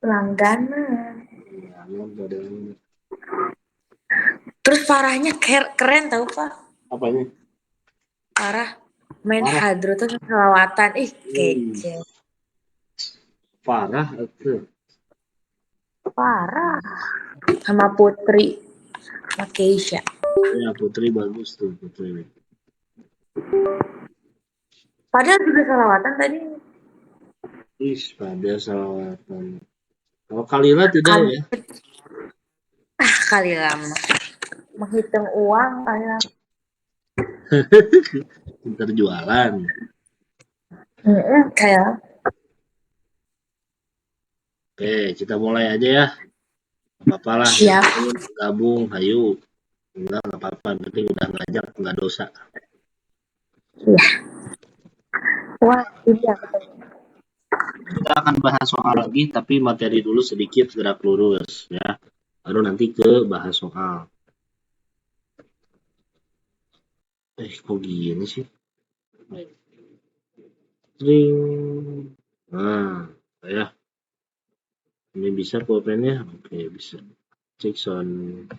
Langganan. Langganan padahal. Terus Farahnya keren tau Pak. Apanya? Farah main Farah. hadro tuh selawatan. Ih kece. Farah itu. Farah. Sama Putri. Sama Keisha. Ya Putri bagus tuh Putri. Padahal juga selawatan tadi. Pada salawatan. Kalau Kalila tidak Kali, ya? kali lama. Menghitung uang kali lama. Pintar jualan. Kayak. Oke, kita mulai aja ya. Apa-apa lah, yang Siap. gabung, ayo. Enggak apa-apa, penting udah ngajak, nggak dosa. Iya. Wah, ini yang ketemu. Kita akan bahas soal lagi, tapi materi dulu sedikit gerak lurus ya. Baru nanti ke bahas soal. Kok gini sih? Ring. Nah, ya. Ini bisa pulpennya? Oke, bisa. Cek sound.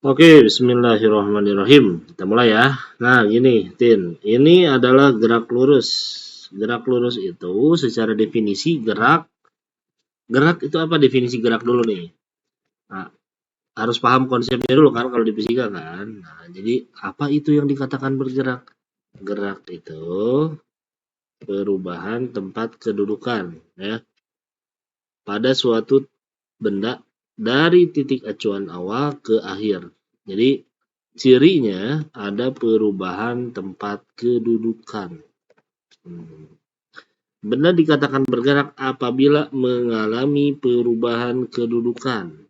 Oke, bismillahirrahmanirrahim. Kita mulai ya. Nah, gini, Tin. Ini adalah gerak lurus. Gerak lurus itu secara definisi gerak. Gerak itu apa definisi gerak dulu nih? Nah, harus paham konsepnya dulu kan kalau di fisika kan. Nah, jadi apa itu yang dikatakan bergerak? Gerak itu perubahan tempat kedudukan ya pada suatu benda dari titik acuan awal ke akhir. Jadi cirinya ada perubahan tempat kedudukan. Benda dikatakan bergerak apabila mengalami perubahan kedudukan.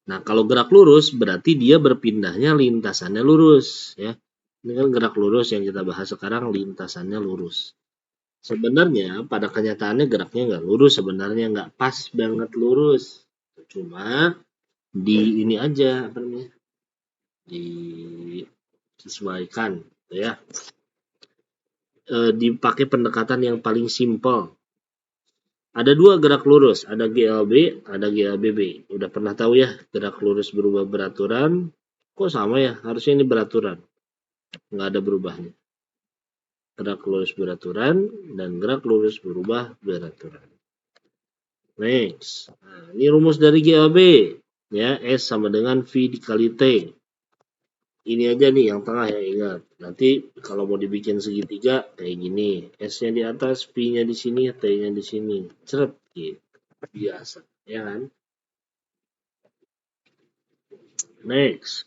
Nah, kalau gerak lurus berarti dia berpindahnya lintasannya lurus ya. Ini kan gerak lurus yang kita bahas sekarang lintasannya lurus. Sebenarnya pada kenyataannya geraknya nggak lurus, sebenarnya nggak pas banget lurus. Cuma di ini aja apa namanya? Disesuaikan ya. Dipakai pendekatan yang paling simpel. Ada dua gerak lurus, ada GLB, ada GLBB. Udah pernah tahu ya, gerak lurus berubah beraturan. Kok sama ya? Harusnya ini beraturan. Nggak ada berubahnya. Gerak lurus beraturan dan gerak lurus berubah beraturan. Next. Nah, ini rumus dari GLB. Ya, S sama dengan V dikali T. Ini aja nih yang tengah ya, ingat. Nanti kalau mau dibikin segitiga kayak gini. S-nya di atas, V-nya di sini, T-nya di sini. Ceret gitu. Biasa, ya kan? Next.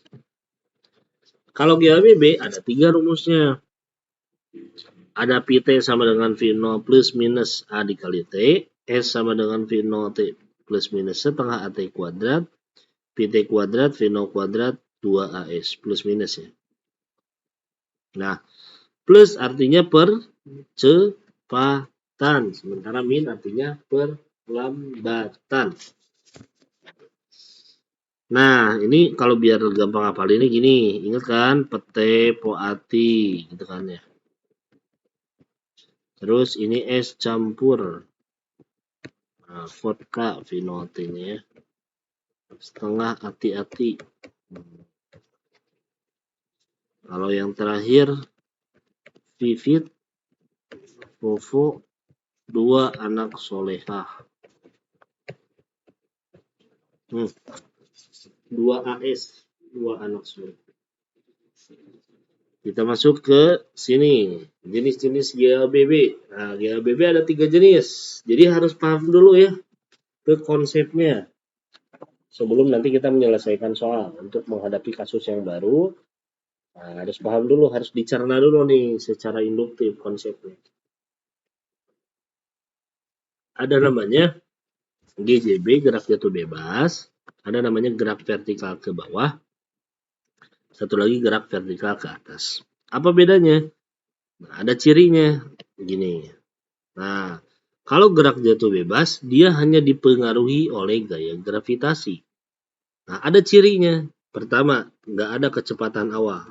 Kalau GLBB ada 3 rumusnya. Ada PT sama dengan V0 plus minus A dikali T. S sama dengan V0 T plus minus setengah AT kuadrat. PT kuadrat V0 kuadrat 2AS plus minus ya. Nah, plus artinya percepatan. Sementara min artinya perlambatan. Nah, ini kalau biar gampang hafal ini gini. Ingat kan? Pete, poati. Gitu kan ya. Terus ini es campur. Nah, vodka vinotinnya ya. Setengah ati-ati. Kalau yang terakhir Vivit, Vovo, 2 anak solehah. 2 AS, 2 anak soleh. Kita masuk ke sini, jenis-jenis GLBB. Nah, GLBB ada 3 jenis. Jadi harus paham dulu ya ke konsepnya. Sebelum nanti kita menyelesaikan soal untuk menghadapi kasus yang baru. Nah, harus paham dulu, harus dicerna dulu nih secara induktif konsepnya. Ada namanya GJB, gerak jatuh bebas. Ada namanya gerak vertikal ke bawah. Satu lagi gerak vertikal ke atas. Apa bedanya? Nah, ada cirinya. Gini. Nah, kalau gerak jatuh bebas, dia hanya dipengaruhi oleh gaya gravitasi. Nah, ada cirinya. Pertama, nggak ada kecepatan awal.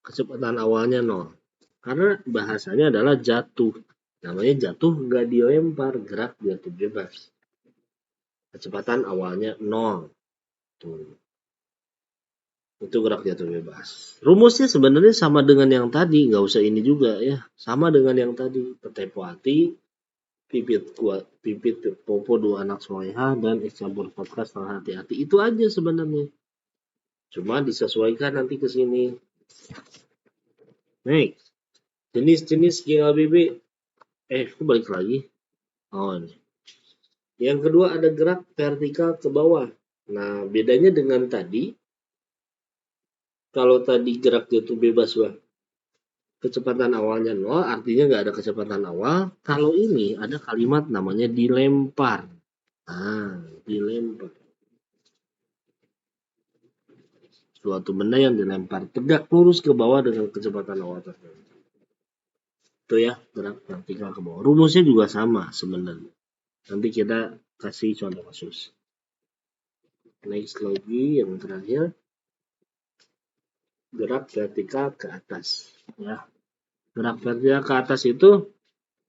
Kecepatan awalnya 0. Karena bahasanya adalah jatuh. Namanya jatuh nggak dilempar, gerak jatuh bebas. Kecepatan awalnya 0. Tuh. Itu gerak jatuh bebas. Rumusnya sebenarnya sama dengan yang tadi, nggak usah ini juga ya. Sama dengan yang tadi. Petempo hati, pipit popo dua anak soleha, dan es campur vodka setengah hati-hati. Itu aja sebenarnya. Cuma disesuaikan nanti ke sini. Next. Jenis-jenis GLBB. Aku balik lagi. Oh, ini. Yang kedua ada gerak vertikal ke bawah. Nah, bedanya dengan tadi, kalau tadi gerak jatuh bebas, Bang, kecepatan awalnya 0, artinya nggak ada kecepatan awal. Kalau ini ada kalimat namanya dilempar. Nah, dilempar. Suatu benda yang dilempar tegak lurus ke bawah dengan kecepatan awal tertentu. Itu ya, gerak vertikal ke bawah. Rumusnya juga sama sebenarnya. Nanti kita kasih contoh kasus. Next lagi, yang terakhir. Gerak vertikal ke atas. Ya. Gerak vertikal ke atas itu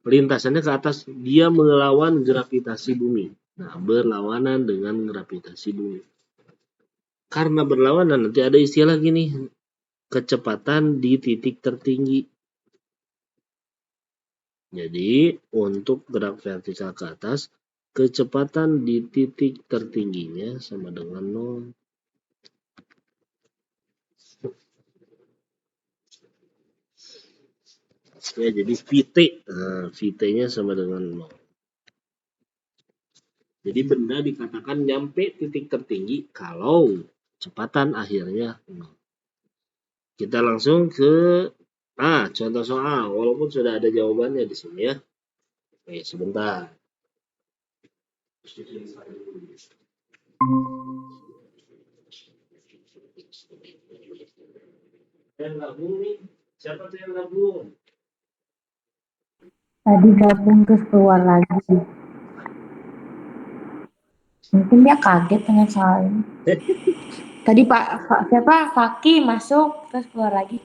lintasannya ke atas, dia melawan gravitasi bumi. Nah, berlawanan dengan gravitasi bumi. Karena berlawanan nanti ada istilah gini, kecepatan di titik tertinggi. Jadi, untuk gerak vertikal ke atas, kecepatan di titik tertingginya sama dengan 0. Ya, jadi Vt. Nah, Vt-nya sama dengan 0. Jadi benda dikatakan nyampe titik tertinggi kalau kecepatan akhirnya 0. Kita langsung ke contoh soal. Walaupun sudah ada jawabannya di sini ya. Oke, sebentar. Yang gabung nih, siapa tuh yang gabung? Tadi gabung terus keluar lagi. Mungkin dia kaget dengan soal ini. Tadi siapa? Faki masuk terus keluar lagi.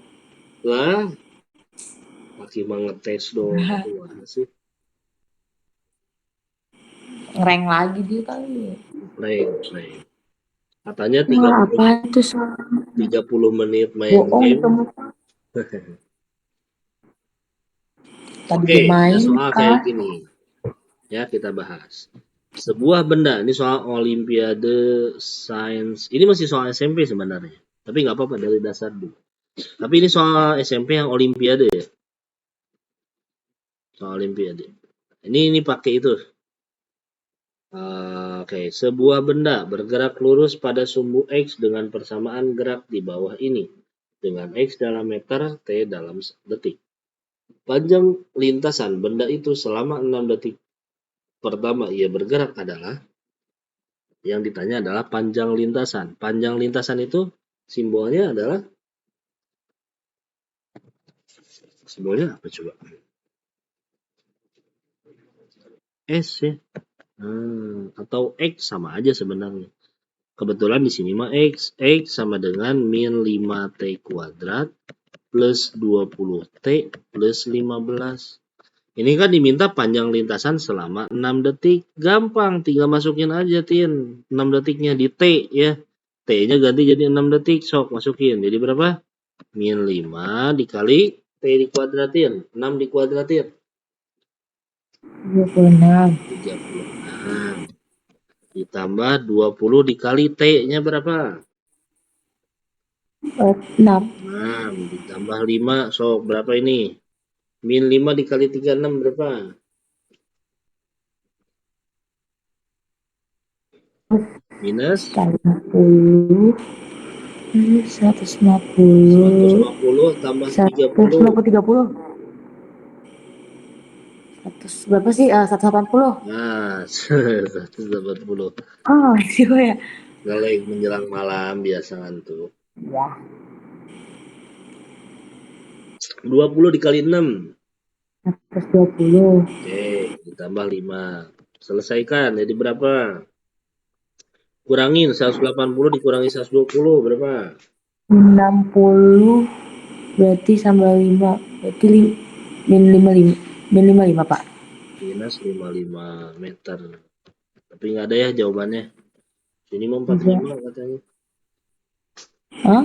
Lah, lagi mau ngetes dong. Gimana sih? Ngereng lagi dia kali. Rank. Katanya Wah, apa itu soal? 30 menit main Bohong game. kamu. Tadi Oke, dia main ada soal kah? kayak gini. Ya, kita bahas. Sebuah benda, ini soal Olimpiade Sains. Ini masih soal SMP sebenarnya. Tapi nggak apa-apa dari dasar dulu. Tapi ini soal SMP yang Olimpiade ya. Soal Olimpiade. Ini pakai itu. Oke, sebuah benda bergerak lurus pada sumbu X dengan persamaan gerak di bawah ini. Dengan X dalam meter, T dalam detik. Panjang lintasan benda itu selama 6 detik pertama ia bergerak adalah, yang ditanya adalah panjang lintasan. Panjang lintasan itu simbolnya adalah, simbolnya apa coba? S ya. Atau X sama aja sebenarnya. Kebetulan di sini mah X sama dengan min 5T kuadrat plus 20T plus 15. Ini kan diminta panjang lintasan selama 6 detik. Gampang, tinggal masukin aja, Tin. 6 detiknya di T ya. T-nya ganti jadi 6 detik. Sok, masukin. Jadi berapa? Min 5 dikali T dikuadratin. 6 dikuadratin. 26. 36. Ditambah 20 dikali T-nya berapa? 6. 6. Ditambah 5. Sok, berapa ini? Min 5 dikali 36 berapa? Minus 50. 150. 150 tambah 30. 30. 100 berapa sih? 180. Nah, 180. Oh, siapa ya? Kalau menjelang malam biasa ngantuk. Ya. 20 dikali 6. 120. Oke, ditambah 5. Selesaikan, jadi berapa? Kurangin 180 dikurangi 120 berapa? 60 berarti tambah 5. Berarti min 55. Min 55, Pak. Minus 55 meter. Tapi nggak ada ya jawabannya. Ini mau Iya. 45 katanya. Hah?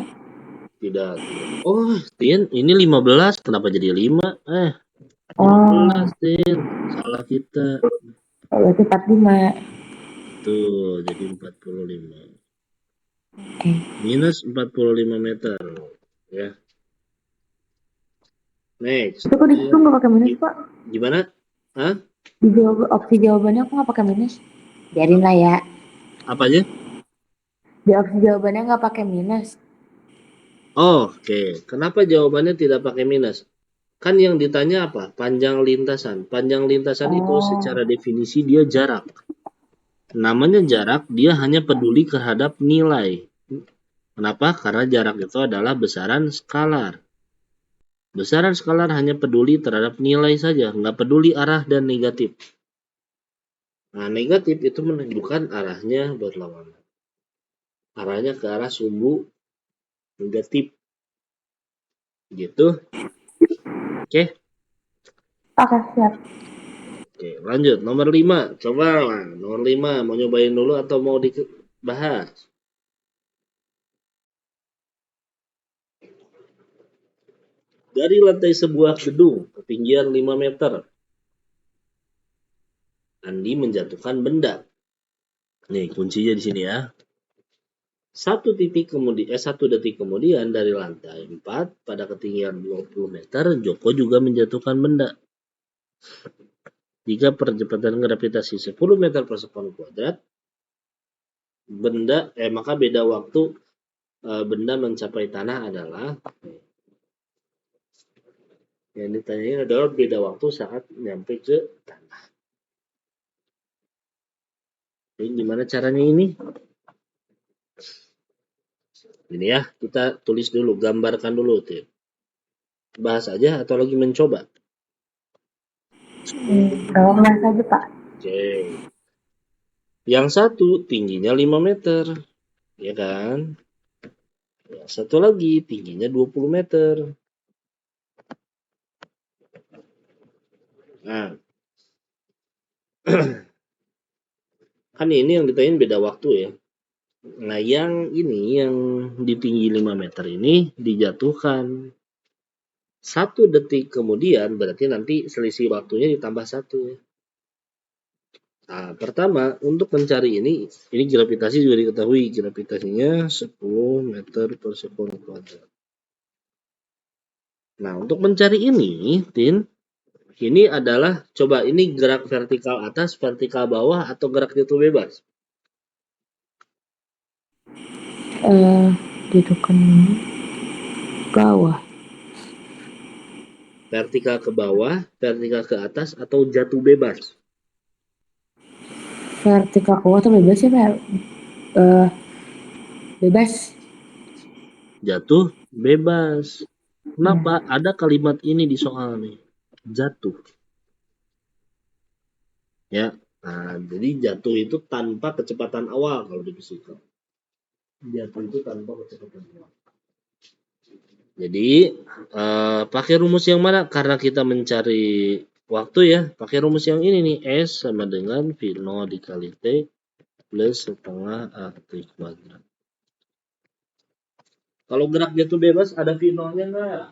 Tidak, tidak. Oh, Tin, ini 15. Kenapa jadi 5? 15, Oh, Tin. Salah kita. berarti 45. Tuh, jadi 45. Oke. Minus 45 meter. Ya, next. Itu kok di situ nggak pakai minus, Pak? Gimana? Hah? Opsi jawabannya aku nggak pakai minus. Biarin lah ya. Apa aja? Di opsi jawabannya nggak pakai minus. Oke. Kenapa jawabannya tidak pakai minus? Kan yang ditanya apa? Panjang lintasan. Panjang lintasan itu secara Oh, definisi dia jarak. Namanya jarak, dia hanya peduli terhadap nilai. Kenapa? Karena jarak itu adalah besaran skalar. Besaran skalar hanya peduli terhadap nilai saja, nggak peduli arah dan negatif. Nah, negatif itu menunjukkan arahnya berlawanan. Arahnya ke arah sumbu negatif. Gitu. Oke. oke, siap. Oke, lanjut. Nomor 5. Coba lah. Nomor 5. Mau nyobain dulu atau mau dibahas? Dari lantai sebuah gedung, ketinggian 5 meter, Andi menjatuhkan benda. Nih, kuncinya di sini ya. Satu detik kemudian dari lantai 4 pada ketinggian 20 meter, Joko juga menjatuhkan benda. Jika percepatan gravitasi 10 meter per sekon kuadrat, maka beda waktu benda mencapai tanah adalah, yang ditanya adalah beda waktu saat nyampe ke tanah. Jadi gimana caranya ini? Ini ya, kita tulis dulu, gambarkan dulu. Tuh. Bahas aja atau lagi mencoba? Kalau nggak saja, Pak. Oke. Yang satu tingginya 5 meter, ya kan? Yang satu lagi tingginya 20 meter. Nah, kan ini yang ditanyain beda waktu ya. Nah, yang ini yang di tinggi 5 meter ini dijatuhkan 1 detik kemudian, berarti nanti selisih waktunya ditambah 1 ya. Nah, pertama untuk mencari ini gravitasi juga diketahui, gravitasinya 10 meter per sekon kuadrat. Nah, untuk mencari ini, Tin, ini adalah coba ini gerak vertikal atas, vertikal bawah atau gerak jatuh bebas? Gitu kan bawah. Vertikal ke bawah, vertikal ke atas atau jatuh bebas? Vertikal ke bawah atau bebas ya, Pak? Eh, bebas. Jatuh bebas. Kenapa? Ya. Ada kalimat ini di soal nih. Jatuh. Ya. Nah, jadi jatuh itu tanpa kecepatan awal kalau di fisika. Jatuh itu tanpa kecepatan awal. Jadi pakai rumus yang mana? Karena kita mencari waktu ya, pakai rumus yang ini nih. S sama dengan V0 dikali T plus setengah AT kuadrat. Kalau gerak jatuh bebas ada V0-nya nggak?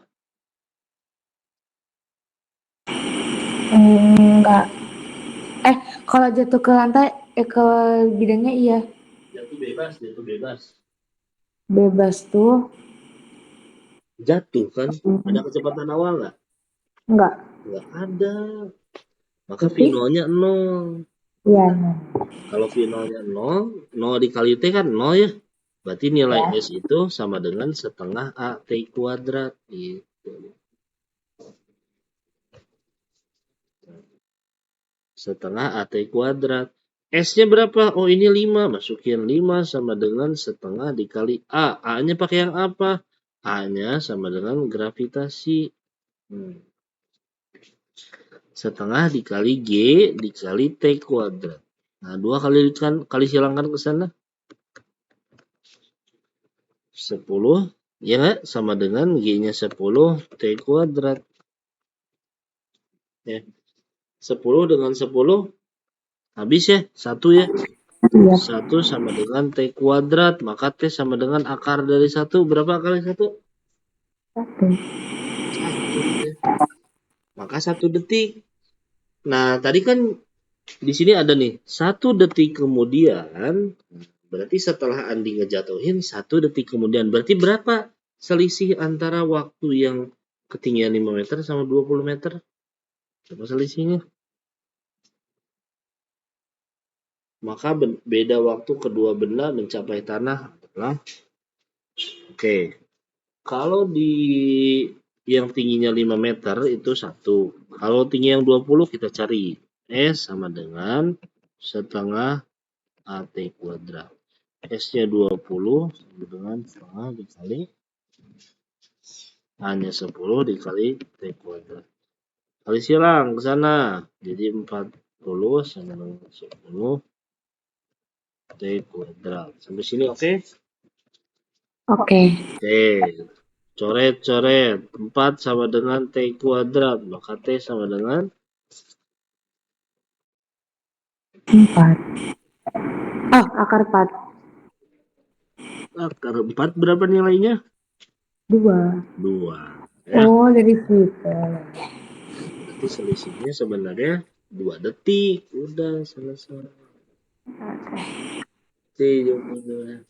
Enggak. Kalau jatuh ke lantai, ke bidangnya iya. Jatuh bebas, jatuh bebas. Bebas tuh. Jatuh kan? Ada Hmm, kecepatan awal nggak? enggak. Nggak ada. Maka Berarti, V0-nya 0. iya. Kalau V0-nya 0, 0 dikali T kan 0 ya. Berarti nilai Ya. S itu sama dengan setengah AT kuadrat. Gitu. Setengah AT kuadrat. S-nya berapa? Oh ini 5. Masukin 5 sama dengan setengah dikali A. A-nya pakai yang apa? A-nya sama dengan gravitasi. Setengah dikali G dikali T kuadrat. Nah, 2 kali silangkan ke sana. 10. Ya nggak? Sama dengan G-nya 10 T kuadrat. Ya. 10 dengan 10 habis ya, 1 ya. Iya. 1 sama dengan T kuadrat, maka T sama dengan akar dari 1. Berapa kali 1? Satu. 1 ya. Maka 1 detik. Nah, tadi kan di sini ada nih, 1 detik kemudian, berarti setelah Andi ngejatuhin, 1 detik kemudian. Berarti berapa selisih antara waktu yang ketinggian 5 meter sama 20 meter? Berapa selisihnya? Maka beda waktu kedua benda mencapai tanah adalah, oke, kalau di yang tingginya 5 meter itu 1. Kalau tinggi yang 20 kita cari. S sama dengan setengah AT kuadrat. S-nya 20 sama dengan setengah dikali hanya 10 dikali T kuadrat. Kali silang ke sana. Jadi 40 sama dengan 10 T kuadrat. Sampai sini oke? Oke. Oke. Coret-coret. 4 sama dengan T kuadrat. Maka T sama dengan 4. Oh, akar 4. akar 4 berapa nilainya? 2. 2. Ya, Oh, dari situ. berarti selisihnya sebenarnya 2 detik. Udah selesai. Oke. Oke, jawabannya.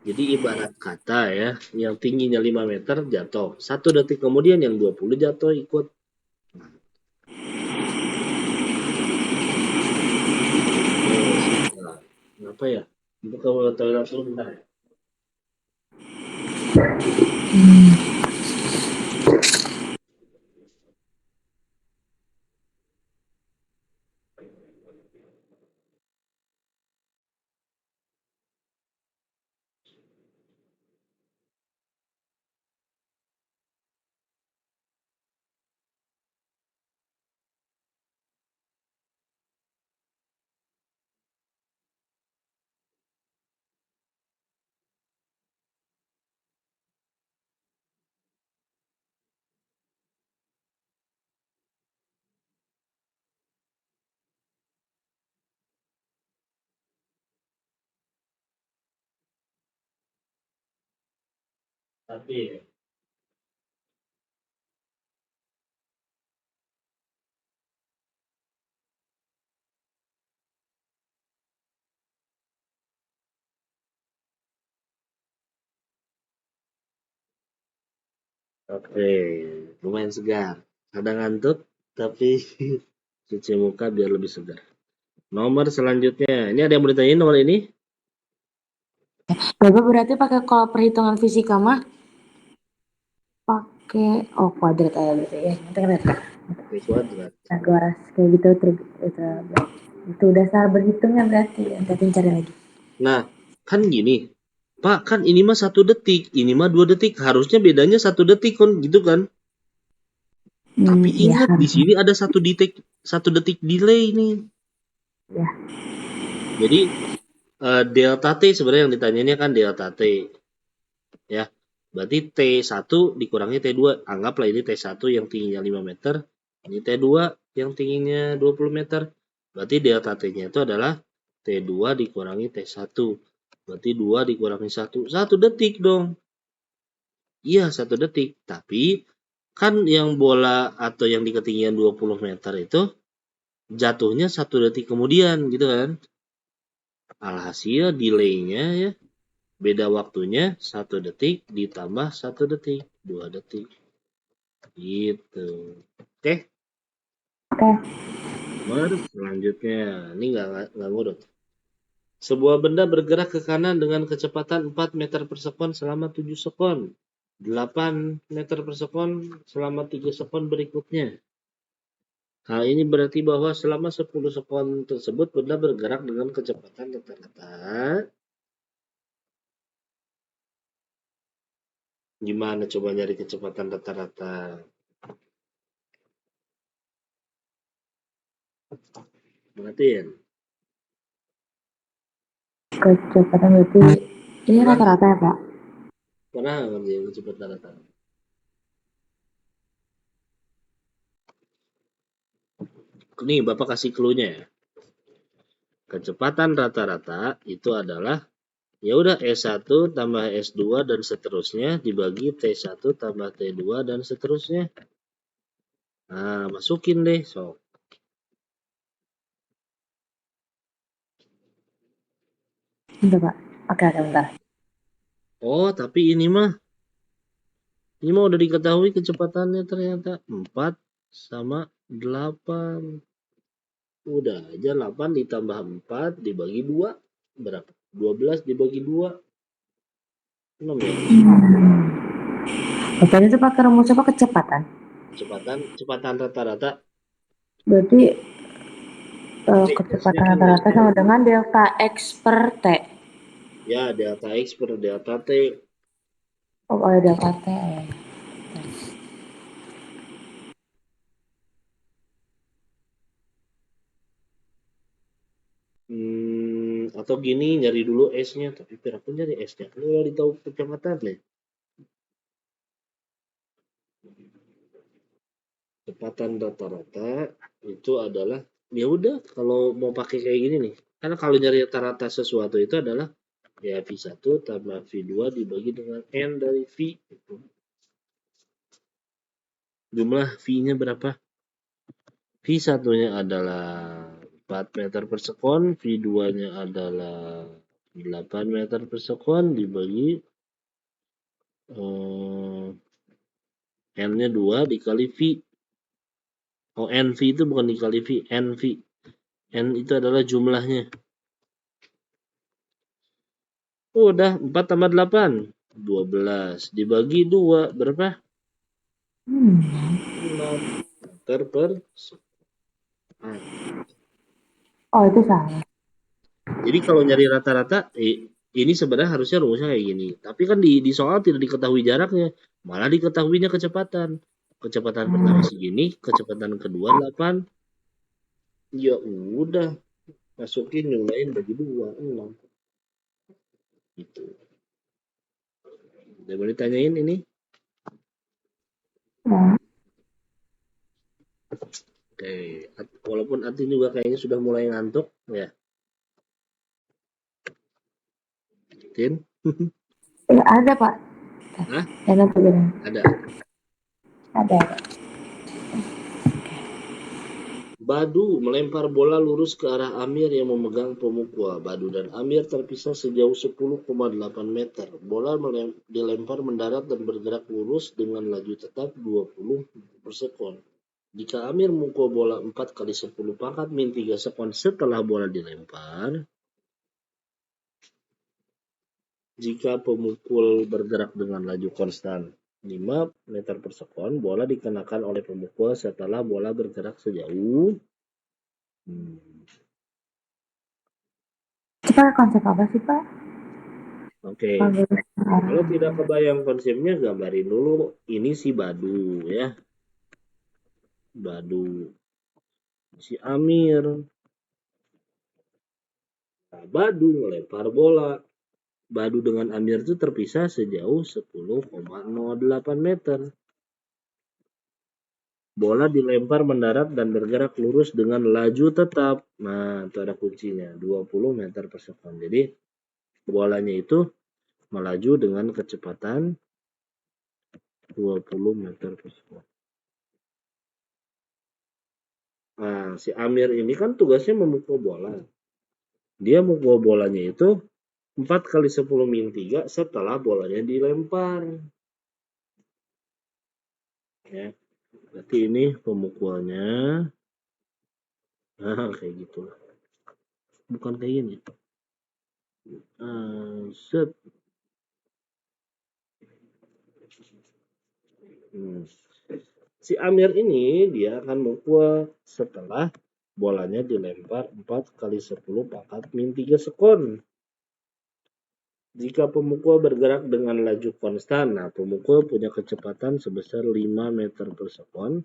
Jadi ibarat kata ya, yang tingginya 5 meter jatuh. 1 detik kemudian yang 20 jatuh ikut. Nah, kenapa ya? Buka toilet dulu bentar ya. Hmm. Tapi oke, lumayan segar. Kadang ngantuk, tapi cuci muka biar lebih segar. Nomor selanjutnya, ini ada yang mau ditanyain nomor ini? Bapak berarti pakai kalau perhitungan fisika mah pakai kuadrat aja berarti ya. Nanti kan ada T kuadrat. Pythagoras kayak gitu itu dasar berhitungnya berarti. Nanti cari lagi. Nah, kan gini, Pak, kan ini mah 1 detik, ini mah 2 detik, harusnya bedanya 1 detik kan, gitu kan? Tapi Iya ingat di harusnya. sini ada 1 detik delay nih. Ya. Jadi delta T sebenarnya yang ditanyanya kan delta T, ya. Berarti T1 dikurangi T2. Anggaplah ini T1 yang tingginya 5 meter, ini T2 yang tingginya 20 meter. Berarti delta T-nya itu adalah T2 dikurangi T1. Berarti 2 dikurangi 1. 1 detik dong. Iya, 1 detik. Tapi kan yang bola atau yang di ketinggian 20 meter itu jatuhnya 1 detik kemudian gitu kan. Alhasil delay-nya ya, beda waktunya 1 detik ditambah 1 detik, 2 detik. Gitu. Oke, Oke. nomor selanjutnya. Ini nggak ngurut. Sebuah benda bergerak ke kanan dengan kecepatan 4 meter per sekon selama 7 sekon. 8 meter per sekon selama 3 sekon berikutnya. Hal ini berarti bahwa selama 10 sekon tersebut benda bergerak dengan kecepatan rata-rata. Gimana coba nyari kecepatan rata-rata? Perhatiin. Kecepatan berarti ini Pernah nggak? rata-rata ya Pak? Pernah nggak ngerjain kecepatan rata-rata? Nih, Bapak kasih clue-nya ya. Kecepatan rata-rata itu adalah ya udah S1 tambah S2 dan seterusnya dibagi T1 tambah T2 dan seterusnya. Nah, masukin deh, sok. Bentar, Pak. Oke, bentar. Oh, tapi ini mah udah diketahui kecepatannya ternyata 4 sama 8. Udah aja 8 ditambah 4 dibagi 2 berapa? 12 dibagi 2 6 ya. Tadi itu pakai rumus apa? Kecepatan. Kecepatan rata-rata. Berarti S-nya kecepatan kan rata-rata S-nya. sama dengan delta X per T. Ya, delta X per delta T. Oh, ada delta T. Atau gini, nyari dulu S-nya. Tapi aku nyari S-nya. Kan udah ditahu kecepatan nih. Kecepatan rata-rata itu adalah, ya udah kalau mau pakai kayak gini nih. Karena kalau nyari rata-rata sesuatu itu adalah ya V1 tambah V2 dibagi dengan N dari V. Gitu. Jumlah V-nya berapa? V1-nya adalah 4 meter per sekon, V2-nya adalah 8 meter per sekon dibagi N-nya 2 dikali V. Oh, NV itu bukan dikali V, NV. N itu adalah jumlahnya. Oh, udah 4 tambah 8. 12. Dibagi 2. Berapa? 6 meter per sekon. Oh, itu salah. Jadi kalau nyari rata-rata, ini sebenarnya harusnya rumusnya kayak gini. Tapi kan di soal tidak diketahui jaraknya. Malah diketahuinya kecepatan. Kecepatan pertama segini, kecepatan kedua 8. Ya udah, masukin nyulain bagi 2. 6. Gitu. Udah boleh tanyain ini? Ya. Oke, walaupun Atin juga kayaknya sudah mulai ngantuk, ya. Tin? Ada, Pak. Hah? Ada apa gini? Ada. Ada. Badu melempar bola lurus ke arah Amir yang memegang pemukul. Badu dan Amir terpisah sejauh 10,8 meter. Bola dilempar mendarat dan bergerak lurus dengan laju tetap 20 per sekon. Jika Amir memukul bola 4 kali 10 pangkat min 3 sekon setelah bola dilempar, jika pemukul bergerak dengan laju konstan 5 meter per sekon, bola dikenakan oleh pemukul setelah bola bergerak sejauh Itu pakai konsep apa sih, Pak? Oke. Kalau Kalau tidak kebayang konsepnya, gambarin dulu. Ini si Badu ya. Badu. Si Amir. Nah, Badu melempar bola. Badu dengan Amir itu terpisah sejauh 10,08 meter. Bola dilempar mendarat dan bergerak lurus dengan laju tetap. Nah, itu ada kuncinya. 20 meter per sekon. Jadi, bolanya itu melaju dengan kecepatan 20 meter per sekon. Nah, si Amir ini kan tugasnya memukul bola. Dia mukul bolanya itu 4 kali 10 min 3 setelah bolanya dilempar. Ya, berarti ini pemukulannya. Nah, kayak gitu. Bukan kayak gini. Set. Si Amir ini dia akan mukul setelah bolanya dilempar 4 kali 10 pangkat min 3 sekon. Jika pemukul bergerak dengan laju konstan, nah pemukul punya kecepatan sebesar 5 meter per sekon.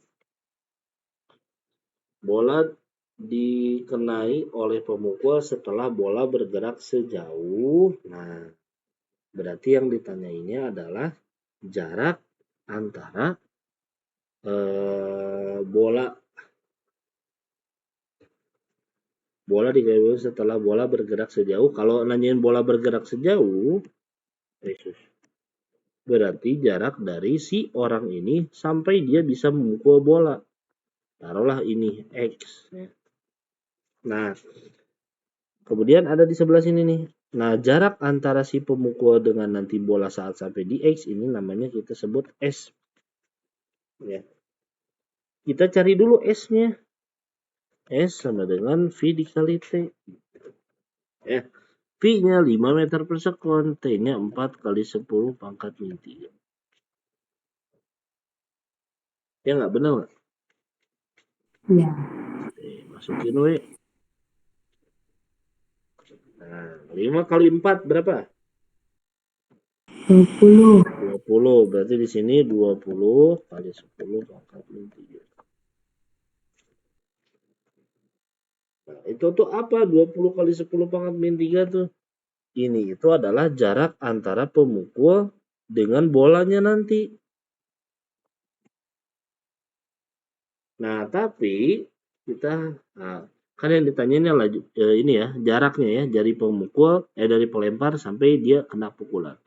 Bola dikenai oleh pemukul setelah bola bergerak sejauh. Nah, berarti yang ditanyainya adalah jarak antara bola bola dikali setelah bola bergerak sejauh. Kalau nanyain bola bergerak sejauh, berarti jarak dari si orang ini sampai dia bisa memukul bola. Taruhlah ini X. Nah, kemudian ada di sebelah sini nih. Nah, jarak antara si pemukul dengan nanti bola saat sampai di X ini namanya kita sebut S. Ya. Kita cari dulu S-nya. S sama dengan V dikali T. Ya. V-nya 5 meter per sekon, T-nya 4 kali 10 pangkat min 3. Ya nggak, benar nggak? Iya. Masukin W. Nah, 5 kali 4 berapa? 20. 20. Berarti di sini 20 kali 10 pangkat min 3. Nah, itu tuh apa? 20 kali 10 pangkat min 3 tuh. Ini itu adalah jarak antara pemukul dengan bolanya nanti. Nah, tapi kita kan yang ditanyain ini ya, jaraknya ya dari pemukul dari pelempar sampai dia kena pukulan.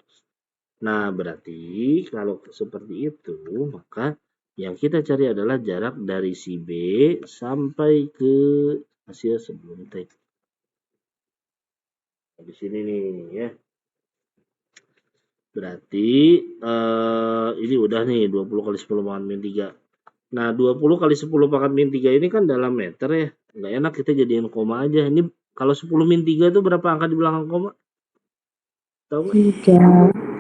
Nah, berarti kalau seperti itu, maka yang kita cari adalah jarak dari si B sampai ke hasil sebelum T. Di sini nih ya. Berarti ini udah nih 20 kali 10 pangkat min 3. Nah, 20 kali 10 pangkat min 3 ini kan dalam meter ya. Nggak enak kita jadiin koma aja. Ini kalau 10 min 3 itu berapa angka di belakang koma? Tahu nggak?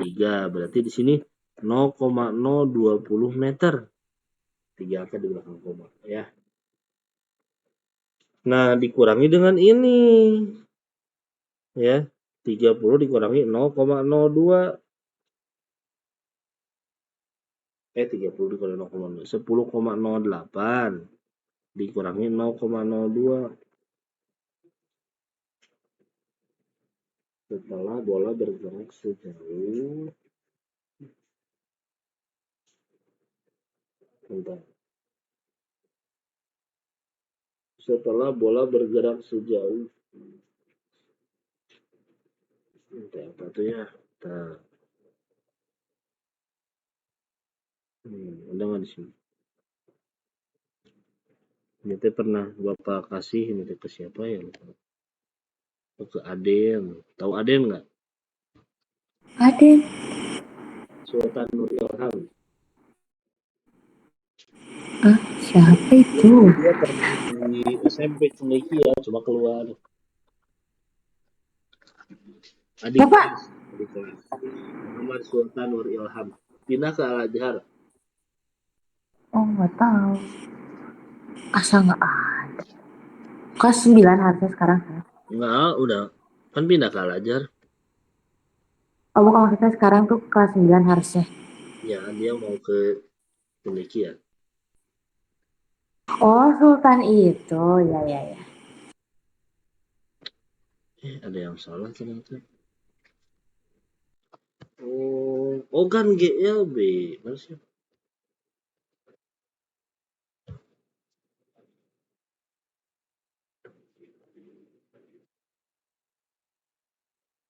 3. Berarti di sini 0,020 meter. 3 angka di belakang koma ya. Nah, dikurangi dengan ini. Ya, 30 dikurangi 0,02. 30 dikurangi 0,02. 10,08 dikurangi 0,02. Setelah bola bergerak sejauh setelah bola bergerak sejauh apa tuh ya? Udah nggak di sini? Ini teh pernah Bapak kasih ini teh ke siapa ya? Ke Aden. Tahu Aden nggak? Aden. Sultan Nur Ilham. Siapa itu? Dia pernah di SMP Cendekia ya, cuma keluar. Adik kelas. Muhammad Sultan Nur Ilham. Pindah ke Al-Azhar. Oh, nggak tahu. Asal nggak ada. Kelas 9 harusnya sekarang. Enggak, udah. Kan pindah ke Al-Azhar. Oh, bukan, maksudnya sekarang tuh kelas 9 harusnya. Ya, dia mau ke Cendekia. Oh, Sultan itu. Ya, ya, ya. Ada yang salah ternyata. Oh kan GLB. Mana sih?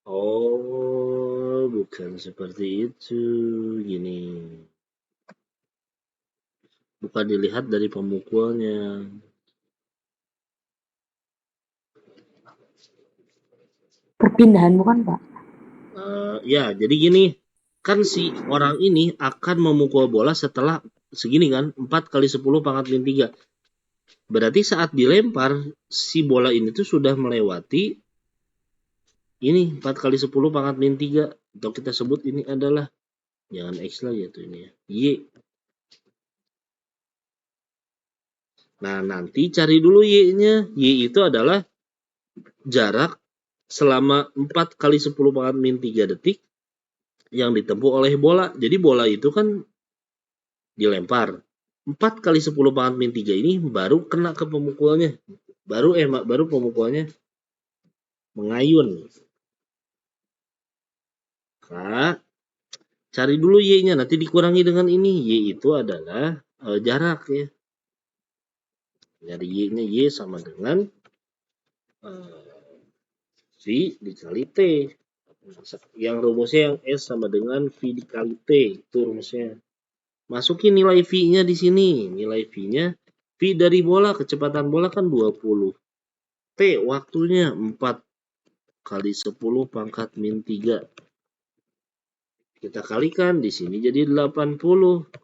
Oh, bukan seperti itu. Gini. Bukan dilihat dari pemukulnya. Perpindahan bukan, Pak? Ya, jadi gini. Kan si orang ini akan memukul bola setelah segini kan. 4 kali 10 pangkat min 3. Berarti saat dilempar, si bola ini tuh sudah melewati ini 4 kali 10 pangkat min 3. Atau kita sebut ini adalah, jangan X lagi ya tuh ini ya, Y. Nah, nanti cari dulu Y-nya. Y itu adalah jarak selama 4 kali 10 pangkat min 3 detik yang ditempuh oleh bola. Jadi bola itu kan dilempar. 4 kali 10 pangkat min 3 ini baru kena ke pemukulannya. Baru pemukulannya mengayun. Kak, cari dulu Y-nya, nanti dikurangi dengan ini. Y itu adalah jarak ya. Dari Y-nya Y sama dengan V dikali T. Yang rumusnya yang S sama dengan V dikali T. Itu rumusnya. Masukin nilai V-nya di sini. Nilai V-nya, V dari bola, kecepatan bola kan 20. T waktunya 4 kali 10 pangkat min 3. Kita kalikan di sini jadi 80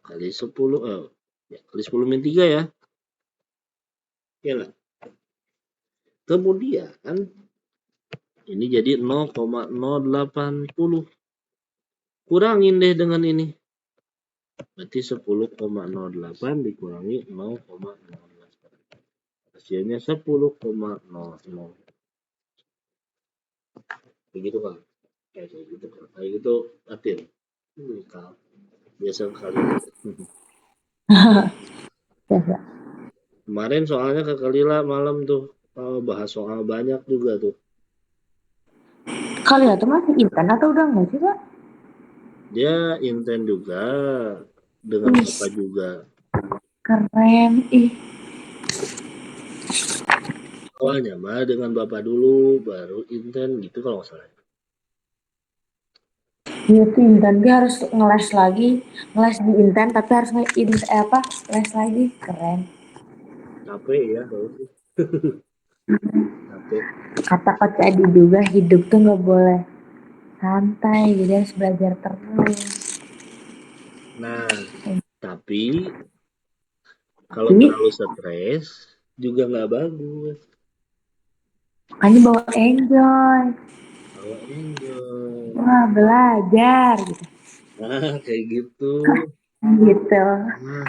kali 10 kali 10 min 3 ya. Ya lah. Kemudian ini jadi 0,080. Kurangin deh dengan ini. Berarti 10,08 dikurangi 0,08. Hasilnya 10,00. Begitu kan? Kayak gitu kan. Kayak gitu Atin. Biasa kali. Biasa. Kemarin soalnya ke Kalila malam tuh. Bahas soal banyak juga tuh. Kalian tuh masih intan atau udah nggak sih, Pak? Dia intent juga. Dengan Wih, Bapak juga. keren. Ih, Awalnya mah dengan Bapak dulu, baru intent gitu kalau nggak salah. dia tuh intan. Dia harus ngeles lagi. Ngeles di intan, tapi harus les lagi. Keren. Capek ya kalau sih. Capek. Kata Coach Adi juga, hidup tuh nggak boleh santai. Jadi harus belajar terus. Nah, tapi kalau Tapi, terlalu stres juga nggak bagus. makanya bawa enjoy. Kalau enjoy. Wah, belajar gitu. Nah, kayak gitu. Gitu. Wah,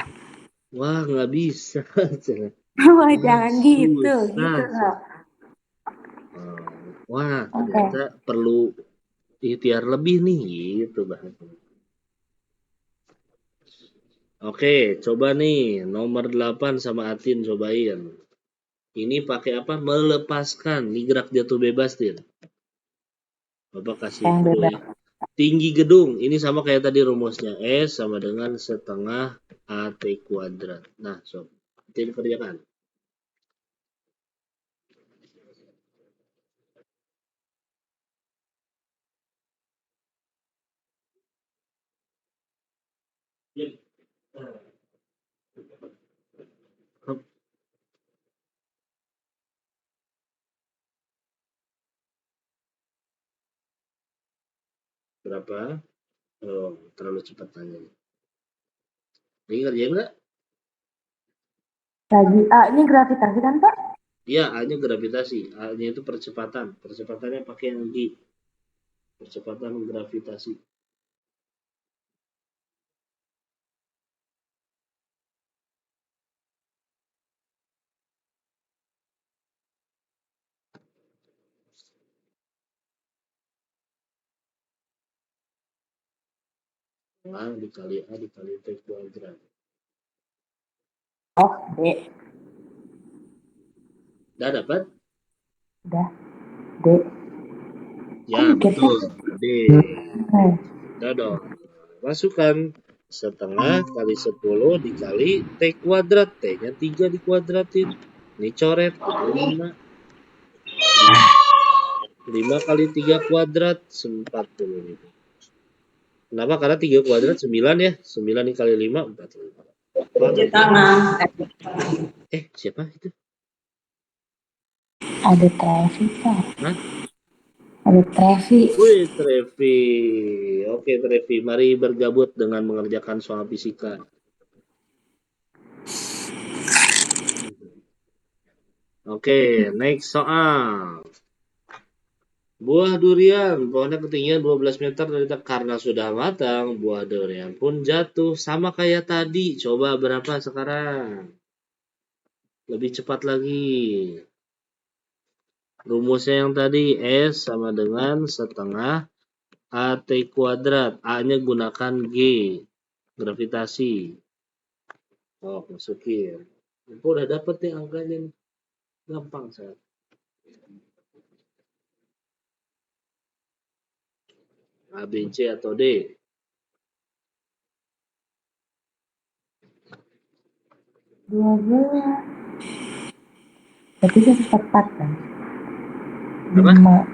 wah nggak bisa. Wah, Wah, jangan gitu. susah. Gitu loh. Wah, Oke. ternyata perlu ikhtiar lebih nih, gitu bahasa. Oke, coba nih nomor 8 sama Atin cobain. Ini pakai apa? Melepaskan. Ini gerak jatuh bebas, Tin. Bapak kasih Yang kode bebas. ya. Tinggi gedung. Ini sama kayak tadi rumusnya. S sama dengan setengah AT kuadrat. Nah, sob. Tin kerjakan. Berapa? Oh, terlalu cepat tanya. Ini kerjain nggak? Lagi A-nya gravitasi kan, Pak? Iya, A-nya gravitasi. A-nya itu percepatan. Percepatannya pakai yang G. Percepatan gravitasi. A dikali A dikali T kuadrat. Oh, D. Udah dapat? Udah. D. Kok Ya, mikirnya? betul. D. Oke. Udah dong. Masukkan setengah kali 10 dikali T kuadrat. T-nya 3 dikuadratin. Ini coret. Jadi 5. 5 kali 3 kuadrat 40. Kenapa? Karena 3 kuadrat 9 ya. 9 dikali 5, 45. Cuci tangan. Siapa itu? Ada Trevi, Pak. Hah? Ada Trevi. Wih, Trevi. Oke, Trevi. Mari bergabut dengan mengerjakan soal fisika. Oke, next soal. Buah durian, pohonnya ketinggian 12 meter karena sudah matang, buah durian pun jatuh sama kayak tadi. Coba berapa sekarang? Lebih cepat lagi. Rumusnya yang tadi S sama dengan setengah AT kuadrat. A-nya gunakan G, gravitasi. Oh, masukin. Aku udah dapet nih angkanya nih. Gampang saya. A, B, C atau D? 12. Berarti 104 kan? Apa?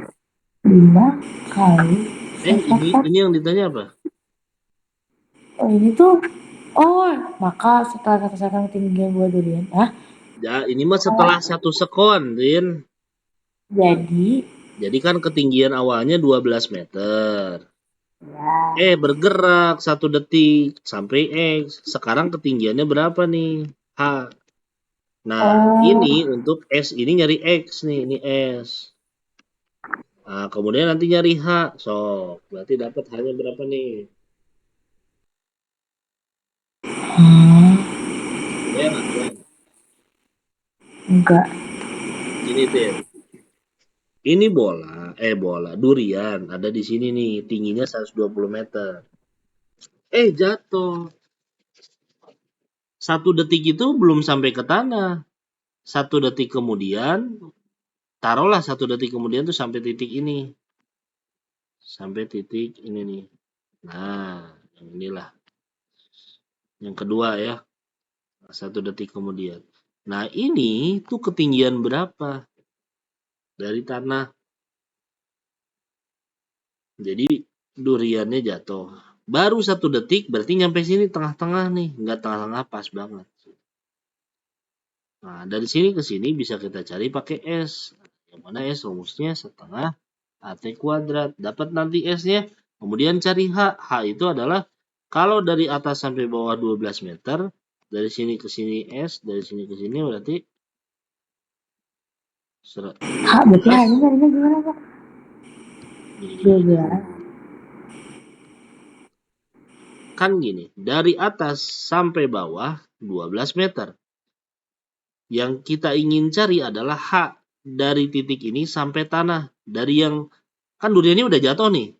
5 kali Ini yang ditanya apa? Oh ini tuh, oh maka setelah kata ketinggian buah durian, Ya, ini mah setelah 1 sekon, Rin. jadi Jadi kan ketinggian awalnya 12 meter. ya Bergerak 1 detik sampai X. Sekarang ketinggiannya berapa nih? H. Nah, ini oh untuk S ini nyari X nih, ini S. Nah, kemudian nanti nyari H. So, berarti dapat H-nya berapa nih? Ya, enggak. Gini, Tin. Ini bola, durian ada di sini nih, tingginya 120 meter. Jatuh. 1 detik itu belum sampai ke tanah. 1 detik kemudian, taruhlah 1 detik kemudian tuh sampai titik ini. Sampai titik ini nih. Nah, yang inilah. Yang kedua ya. 1 detik kemudian. Nah, ini tuh ketinggian berapa dari tanah? Jadi duriannya jatuh. Baru 1 detik berarti nyampe sini tengah-tengah nih. Nggak tengah-tengah, pas banget. Nah, dari sini ke sini bisa kita cari pakai S. Yang mana S rumusnya setengah AT kuadrat. Dapat nanti S-nya. Kemudian cari H. H itu adalah kalau dari atas sampai bawah 12 meter, dari sini ke sini S, dari sini ke sini berarti Berarti hanya nyarinya gimana Pak? gini. 12. Kan gini, dari atas sampai bawah 12 meter. Yang kita ingin cari adalah H dari titik ini sampai tanah. Dari yang kan duriannya udah jatuh nih.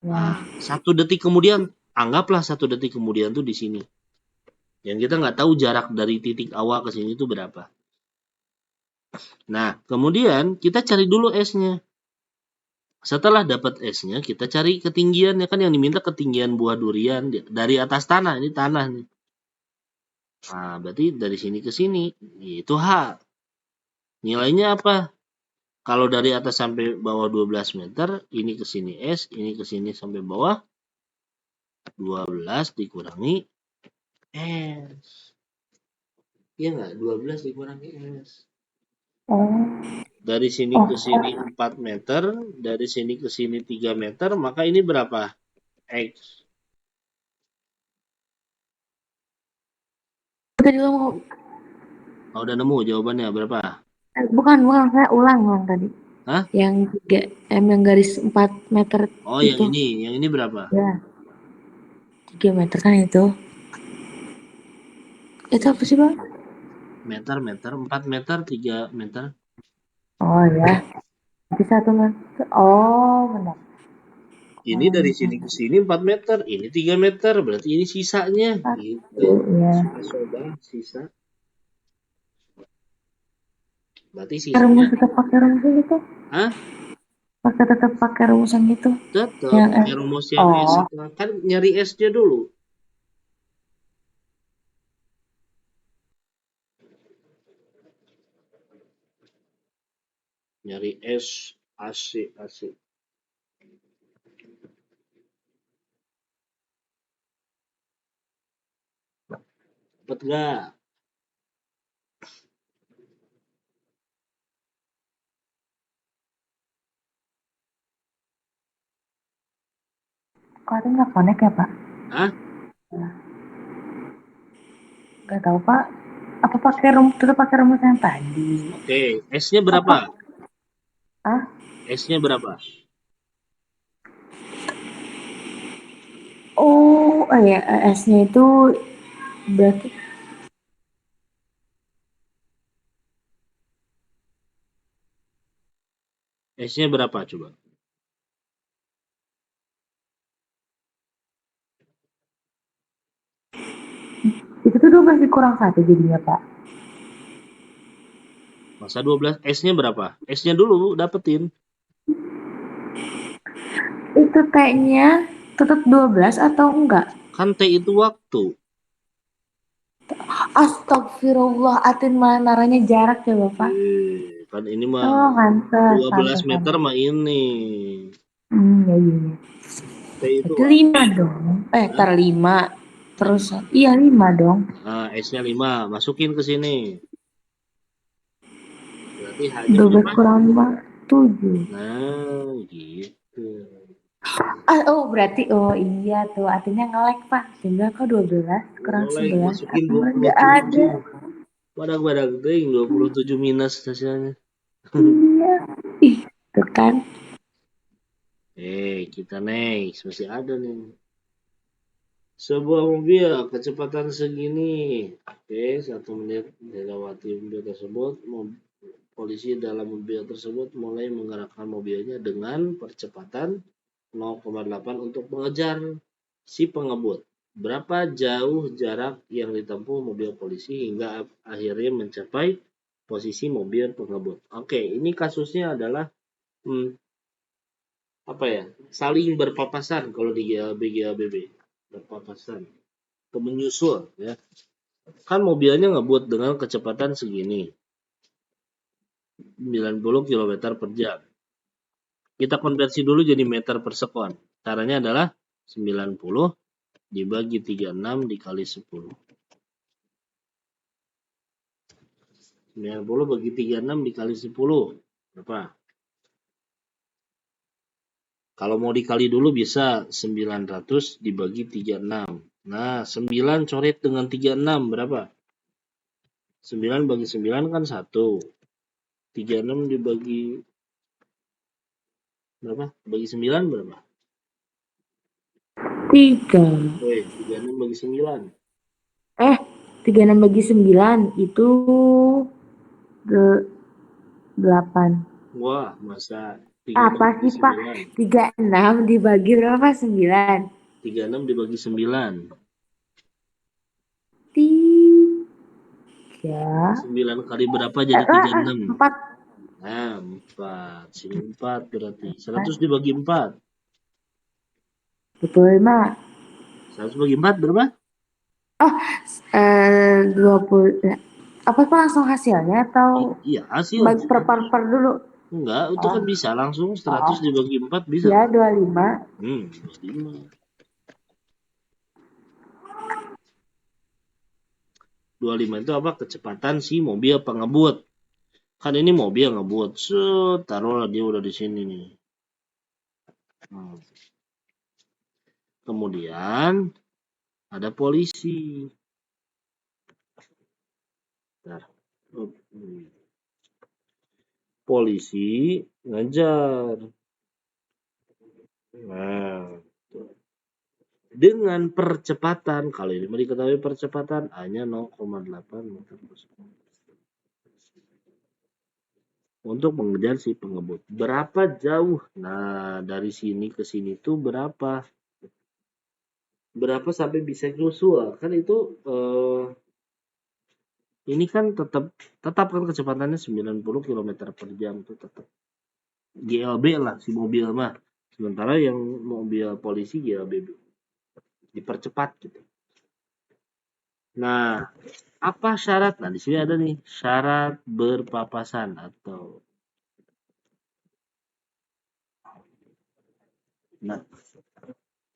Ya. 1 detik kemudian, anggaplah 1 detik kemudian tuh di sini. Yang kita nggak tahu jarak dari titik awal ke sini itu berapa. Nah, kemudian kita cari dulu S-nya. Setelah dapat S-nya, kita cari ketinggiannya. Kan yang diminta ketinggian buah durian dari atas tanah. Ini tanah nih. Nah, berarti dari sini ke sini, itu H. Nilainya apa? Kalau dari atas sampai bawah 12 meter, ini ke sini S, ini ke sini sampai bawah 12 dikurangi S. Iya nggak? 12 dikurangi S. Oh. Dari sini ke sini 4 meter, dari sini ke sini 3 meter, maka ini berapa? X. Tadi lo mau Udah nemu jawabannya berapa? bukan saya ulang tadi. Hah? Yang 3 yang garis 4 meter Oh, itu. yang ini berapa? Ya. 3 meter kan itu. Itu apa sih, Bang? Meter, 4 meter, 3 meter. Oh ya. Di 1 meter. Oh, benar. Ini dari sini ke sini 4 meter, ini 3 meter, berarti ini sisanya. Gitu. Ya. Sisa. Berarti Rumus sisanya. tetap pakai rumus itu? Hah? Tetap pakai rumusan gitu? Tetap Yang pakai rumus yang S. Kan nyari S-nya dulu. Nyari S, AC. Dapat nggak? Kok nggak connect ya, Pak? Hah? Nggak tahu, Pak. Apa tetap pakai rumus yang tadi? Oke, S-nya berapa? Ah? S-nya berapa? Oh, ya, S-nya itu berarti S-nya berapa coba? itu tuh 12 dikurang 1 jadinya, Pak. Masa 12, S-nya berapa? S-nya dulu dapetin. Itu T-nya tetap 12 atau enggak? Kan T itu waktu. Astagfirullah, Atin malah naranya jarak ya, Bapak. Kan ini mah Oh, pantes, 12 meter pantes. mah ini. Ya, iya. T itu Itu 5 dong. Hah? 5. Terus, 5. iya 5 dong. Nah, S-nya 5. Masukin ke sini. Berarti H-nya 12 berapa? kurang 5, 7. Nah, gitu. Berarti, iya tuh. Artinya nge-lag, Pak. Tinggal kok 12 kurang Mulai 11. masukin Aku nggak ada. 27. Badak-badak ting 27 minus hasilnya. Iya. Ih, tuh kan. Kita next. Masih ada nih. Sebuah mobil kecepatan segini. Oke, 1 menit dilewati mobil tersebut. Polisi dalam mobil tersebut mulai menggerakkan mobilnya dengan percepatan 0,8 untuk mengejar si pengebut. Berapa jauh jarak yang ditempuh mobil polisi hingga akhirnya mencapai posisi mobil pengebut? Oke, ini kasusnya adalah saling berpapasan kalau di GLB berpapasan, menyusul ya. Kan mobilnya ngebut dengan kecepatan segini, 90 km per jam. Kita konversi dulu jadi meter per sekon. Caranya adalah 90 dibagi 36 dikali 10. 90 bagi 36 dikali 10. Berapa? Kalau mau dikali dulu bisa 900 dibagi 36. Nah, 9 coret dengan 36 berapa? 9 bagi 9 kan 1. 36 dibagi berapa? Bagi 9 berapa? 3. 36 bagi 9. 36 bagi 9 itu 8. Wah, masa 36 Apa bagi sih, Pak? 9? 36 dibagi berapa? 9. 36 dibagi 9. 3. 9 kali berapa jadi 36? 4. Nah, 4. Sini 4 berarti. 100 dibagi 4. Betul, Mak. 100 bagi 4 berapa? 20. Apa Pak, langsung hasilnya atau Iya, hasil. bagi per dulu? Enggak, itu Oh, kan bisa langsung 100 oh. dibagi 4 bisa. Ya, 25. 25. 25 itu apa? Kecepatan si mobil pengebut. Kan ini mobil ngebut. Taruhlah dia udah di sini nih. Kemudian ada polisi. Polisi ngejar. Nah, dengan percepatan, kalau ini diketahui percepatan hanya 0,8 meter per sekon. Untuk mengejar si pengebut. Berapa jauh? Nah, dari sini ke sini tuh berapa? Berapa sampai bisa nyusul? Kan itu ini kan tetap kan kecepatannya 90 km per jam itu tetap. GLB lah si mobil mah. Sementara yang mobil polisi GLB dipercepat gitu. Nah, apa syarat? Nah, di sini ada nih syarat berpapasan atau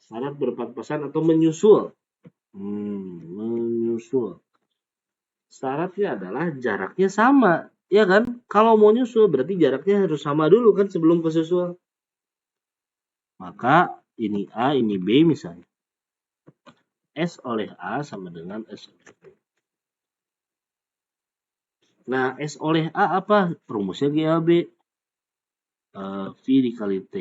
syarat berpapasan atau menyusul. Menyusul. Syaratnya adalah jaraknya sama, ya kan? Kalau mau nyusul berarti jaraknya harus sama dulu kan sebelum kesusul. Maka ini A, ini B misalnya. S oleh A sama dengan S oleh B. Nah, S oleh A apa? Rumusnya GAB. V dikali T.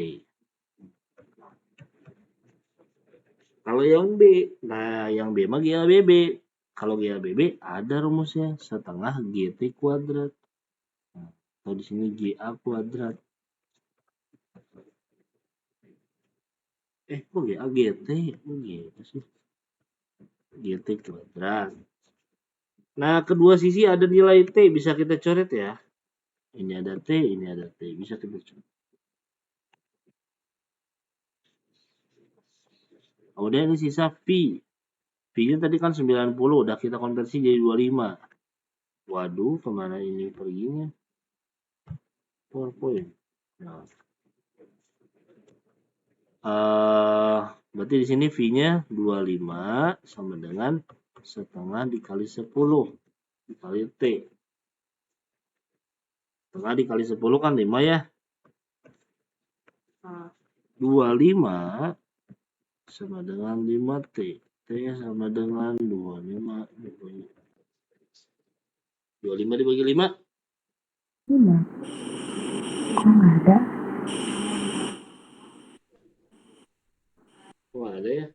Kalau yang B, nah yang B mah GABB. Kalau GABB ada rumusnya setengah GT kuadrat. Nah, atau di sini GA kuadrat. Kok GA GT? Gitu sih. GT kuadrat. Nah, kedua sisi ada nilai T, bisa kita coret ya. Ini ada T, ini ada T, bisa kita coret. Kemudian ini sisa V. V-nya tadi kan 90, udah kita konversi jadi 25. Waduh, kemana ini perginya? PowerPoint. Nah, berarti di sini V-nya 25 sama dengan setengah dikali 10 dikali T. Setengah dikali 10 kan 5 ya. 25 sama dengan 5T. T-nya sama dengan 25 dibagi 5. 5. Kok nggak ada? Wah, ada ya.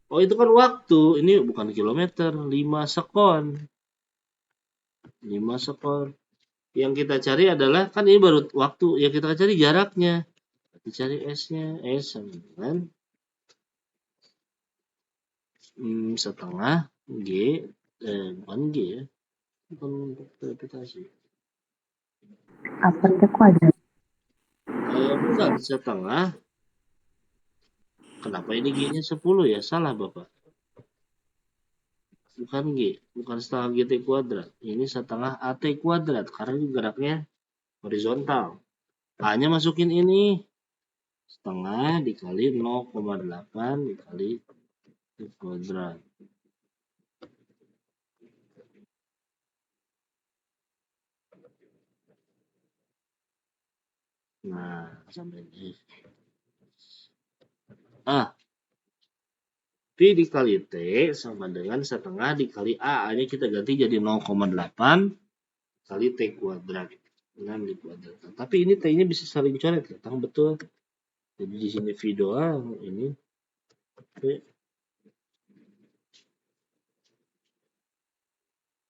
Oh, itu kan waktu. Ini bukan kilometer. 5 sekon. 5 sekon. Yang kita cari adalah, kan ini baru waktu. Yang kita cari jaraknya. Kita cari S-nya. S sama dengan setengah G. Bukan G ya. Bukan interpretasi. Apa kok ada? Bukan setengah. Kenapa ini G-nya 10 ya? Salah, Bapak. Bukan G. Bukan setengah GT kuadrat. Ini setengah AT kuadrat. Karena ini geraknya horizontal. A-nya masukin ini. Setengah dikali 0,8 dikali T kuadrat. Nah, sampai ini. V dikali T sama dengan setengah dikali A. A-nya kita ganti jadi 0,8 kali T kuadrat. 6 di kuadrat. Nah, tapi ini T-nya bisa saling coret. Datang betul. Jadi di sini V doang. Ini T.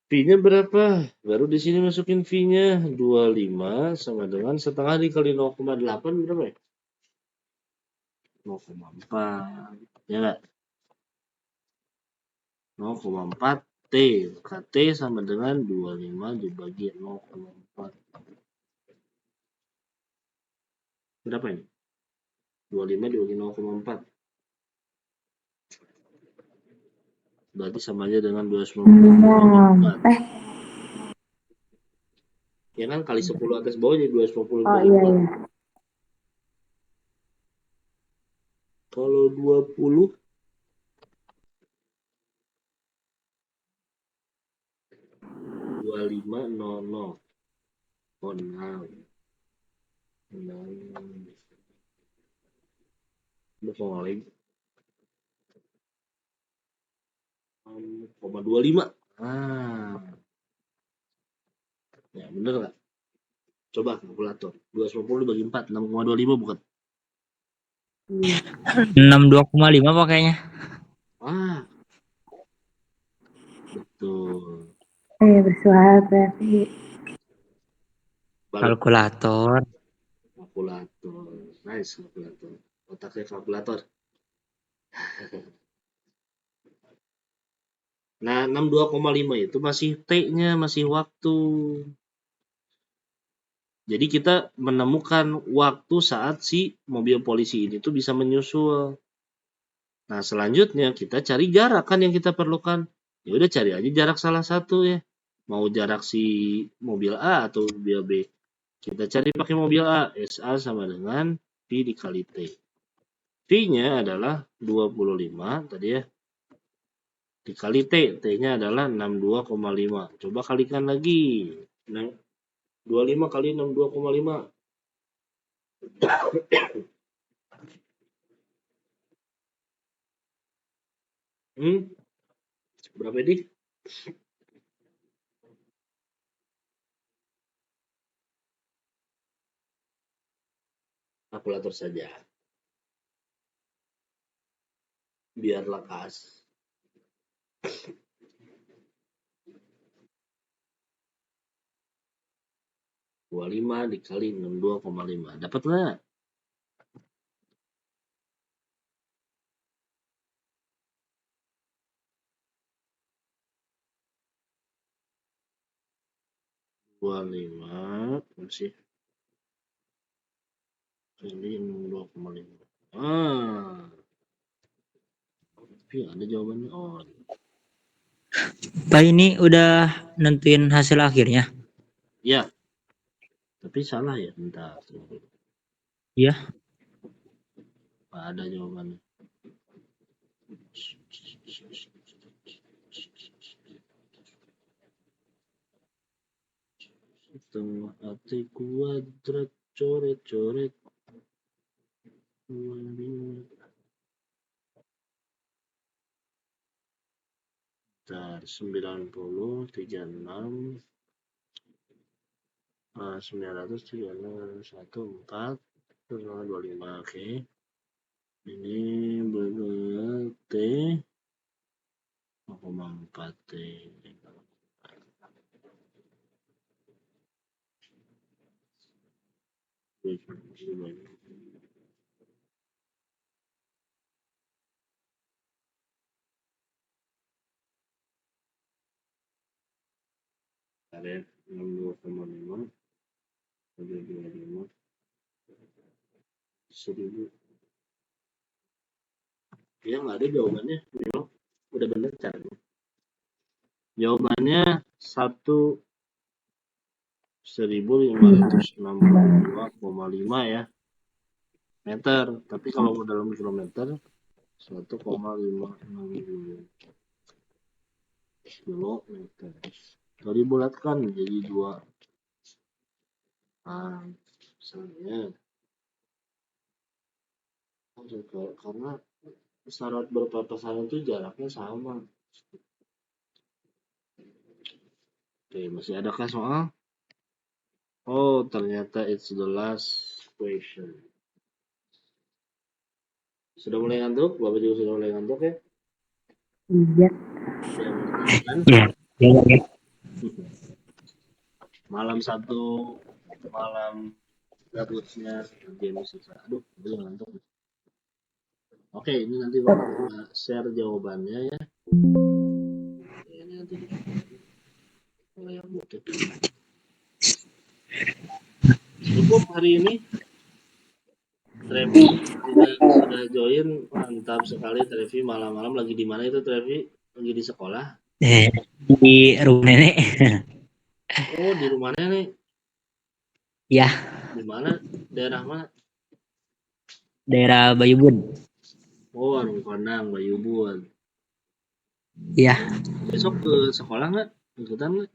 V-nya berapa? Baru di sini masukin V-nya 25 sama dengan setengah dikali 0,8 berapa ya? 0,4. Ya enggak? 0,4 T. KT sama dengan 25 dibagi 0,4. Berapa ini? 25 dibagi 0,4. Berarti sama aja dengan 250. Ya kan kali 10 atas bawah jadi 250. Oh iya. Kalau 20 2500. Oh, 6. Udah mulai 6,25. Ya bener nggak? Coba kalkulator. 250 bagi 4, 6,25 bukan? 62,5 pakainya. Betul. Bersuara berarti. Kalkulator. Nice kalkulator. Otaknya kalkulator. Nah, 62,5 itu masih T-nya, masih waktu. Jadi kita menemukan waktu saat si mobil polisi ini tuh bisa menyusul. Nah, selanjutnya kita cari jarak kan yang kita perlukan. Ya udah cari aja jarak salah satu ya. Mau jarak si mobil A atau mobil B. Kita cari pakai mobil A. SA sama dengan V dikali T. V-nya adalah 25 tadi ya. Dikali T. T-nya adalah 62,5. Coba kalikan lagi. 25 kali 62,5. Berapa ini? Kalkulator saja. Biar lekas. Dua lima dikali 62,5. Dapat nggak? Dua lima masih kali 62,5. Tapi ada jawabannya. Oh. Pak ini udah nentuin hasil akhirnya? Ya. Tapi salah ya, bentar. Iya. Nggak ada jawabannya. Setengah hati kuadrat coret-coret. Bentar, 90, 36, 936, 14, 25, oke. Ini berarti 0,4 T. Tarif 62,5 sampai 25 1000. Ya nggak ada jawabannya. Udah bener caranya. Jawabannya 1562,5 ya meter. Tapi kalau dalam kilometer 1,560 kilometer. Kalau dibulatkan jadi 2. Nah, misalnya karena syarat berpapasan itu jaraknya sama. Oke, masih adakah soal? Oh, ternyata it's the last question. Sudah mulai ngantuk? Bapak juga sudah mulai ngantuk ya? Iya. Ya, kan? Iya. Iya. Malam satu, malam gabutnya game sisa. Aduh, belum ngantuk. Oke, ini nanti Bapak share jawabannya ya. Ini nanti kalau yang butuh. Cukup hari ini. Trevi sudah join, mantap sekali Trevi. Malam-malam lagi di mana itu Trevi? Lagi di sekolah? Di rumah nenek. Oh, di rumah nenek. Ya, Di mana? Daerah mana? daerah Bayubun. Oh, Warung Kondang, Bayubun. Iya, Besok ke sekolah nggak? Ikutan nggak?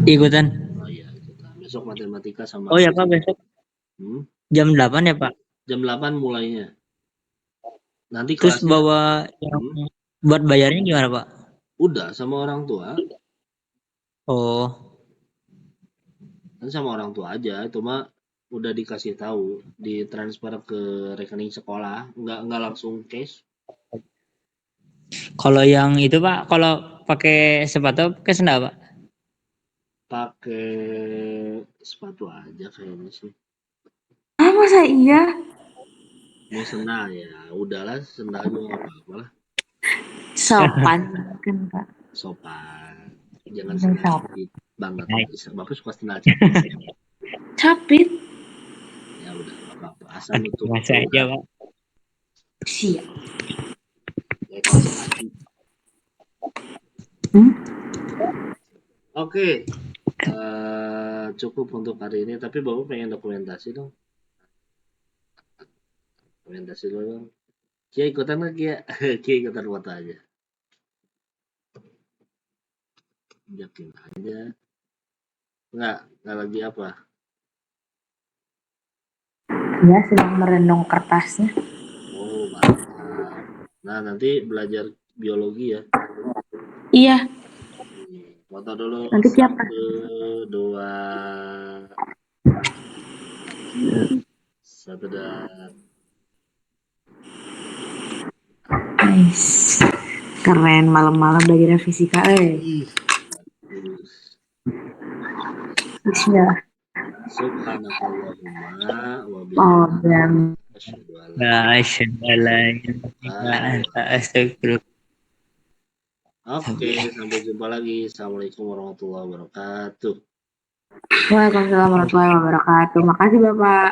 ikutan. Oh iya, ikutan. Besok matematika sama. Oh ya Pak, besok jam 8 ya Pak. Jam 8 mulainya. Nanti Terus kelasnya bawa yang buat bayarnya gimana Pak? udah sama orang tua. Oh, Kan sama orang tua aja, cuma udah dikasih tahu ditransfer ke rekening sekolah, nggak langsung cash. kalau yang itu Pak, kalau pakai sepatu pakai sendal Pak? Pakai sepatu aja kayaknya sih. Ah, masa iya? Mau sendal ya, udahlah sendal juga nggak apa-apa lah. Sopan kan Pak. Sopan, jangan Sopan. sendal capit banget. Bapak suka sendal capit. Capit. Ya udah nggak apa-apa, asal nutup Masa aja Pak. Siap. ya kelas kaki. Oke. Cukup untuk hari ini, tapi Bapak pengen dokumentasi dong. Dokumentasi dulu dong. Kia ikutan lagi ya? Kia ikutan foto aja. Yakin aja. Nggak lagi apa? Dia sedang merenung kertasnya. Oh, mantap. Nah, nanti belajar biologi ya. Iya. Foto dulu. Nanti siapa? 1, 2. 1 dan. Nice. Keren malam-malam belajar fisika. Bismillah. Subhanakallahumma wa Oh, bihamdika asyhadu an la Asyhadu an la ilaha illa anta astaghfiruka. Oke, sampai jumpa lagi. Assalamualaikum warahmatullahi wabarakatuh. Waalaikumsalam warahmatullahi wabarakatuh. Makasih Bapak.